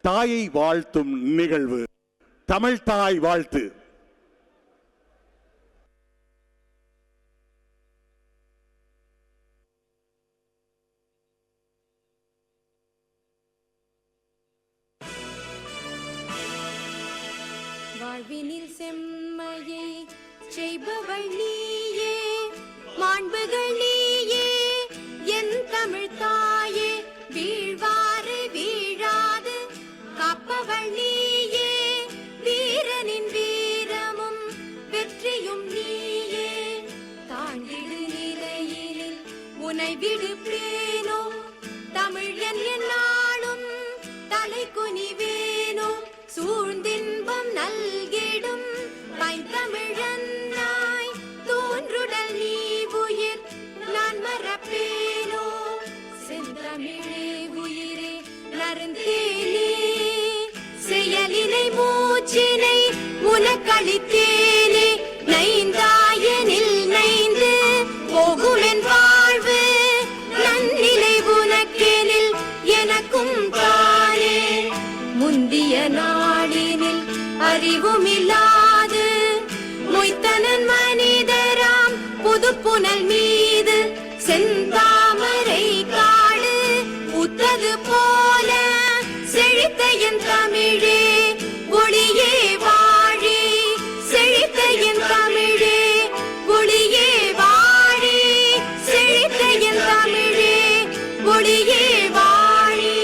தாயை வாழ்த்தும் நிகழ்வு. தமிழ் தாய் வாழ்த்து. வாழ்வினில் செம்மையை செய்பவள் நீயே, மாண்புகள் நீயே, என் தமிழ் தாயே. வீழ்வாறு வீழாது காப்பவள் நீயே, வீரனின் வீரமும் வெற்றியும் நீயே. தாண்டிடு நிலையினில் உனை விடுப்பேனோ, தமிழ் என் நாளும் தலை குனிவேனோ. சூழ்ந்தின்பம் நல்கிடும் பைந்தமிழன்னாய் தோன்றுடல் நீ உயிர் நான் மறப்பேனோ. செந்தமிழே உயிரே நருந்தேனே, செயலினை மூச்சினை உனக்களித்தேனே. நைந்தாயனில் நைந்து போகுமென் வாழ்வு, நன்னிலை உனக்கெனில் எனக்கும் தானே. முந்திய நாளினில் அறிவுமில்லாது மொய்த்தனன் மனிதராம் புதுப்புனல் மீது செந்தாமரை காடு பூத்தது போல செழித்த என் தமிழே ஒளியே வாழி. செழித்த என் தமிழே ஒளியே வாழி. செழித்த என் தமிழே ஒளியே வாழி.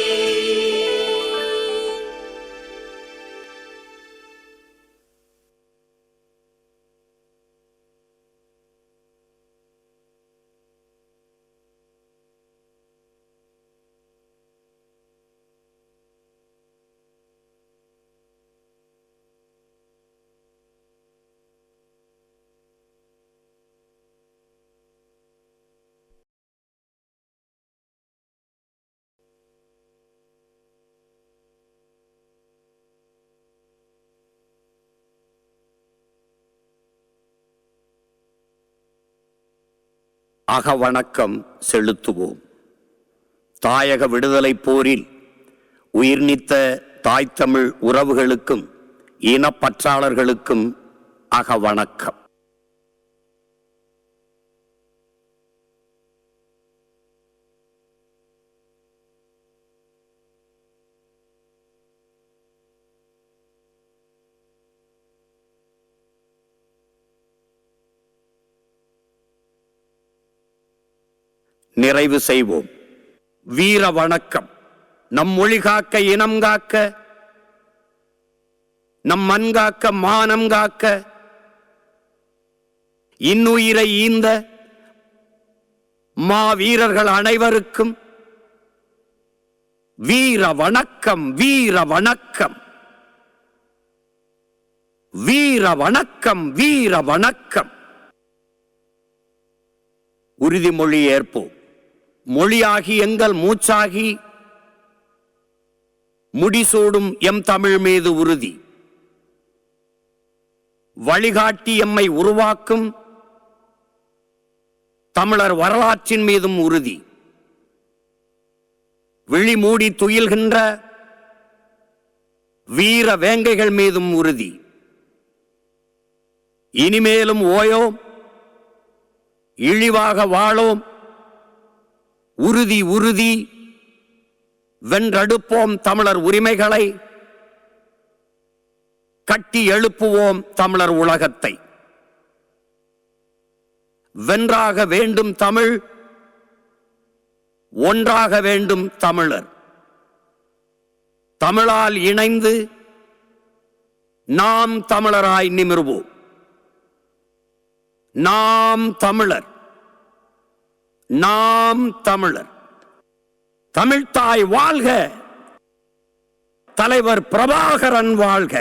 அகவணக்கம் செலுத்துவோம். தாயக விடுதலை போரில் உயிர்நீத்த தாய்த்தமிழ் உறவுகளுக்கும் இனப்பற்றாளர்களுக்கும் அகவணக்கம். நிறைவு செய்வோம். வீர வணக்கம். நம் மொழி காக்க, இனம் காக்க, நம் மண் காக்க, மானம் காக்க, இன்னுயிரை ஈந்த மா வீரர்கள் அனைவருக்கும் வீர வணக்கம். வீர வணக்கம். வீர வணக்கம். வீர வணக்கம். உறுதிமொழி ஏற்போம். மொழியாகி எங்கள் மூச்சாகி முடிசூடும் எம் தமிழ் மீது உறுதி. வழிகாட்டி எம்மை உருவாக்கும் தமிழர் வரலாற்றின் மீதும் உறுதி. விழிமூடி துயில்கின்ற வீர வேங்கைகள் மீதும் உறுதி. இனிமேலும் ஓயோம், இழிவாக வாழோம். உறுதி உறுதி. வென்றெடுப்போம் தமிழர் உரிமைகளை, கட்டி எழுப்புவோம் தமிழர் உலகத்தை. வென்றாக வேண்டும் தமிழ், ஒன்றாக வேண்டும் தமிழர். தமிழால் இணைந்து நாம் தமிழராய் நிமிர்வோம். நாம் தமிழர். நாம் தமிழர். தமிழ்த்தாய் வாழ்க. தலைவர் பிரபாகரன் வாழ்க.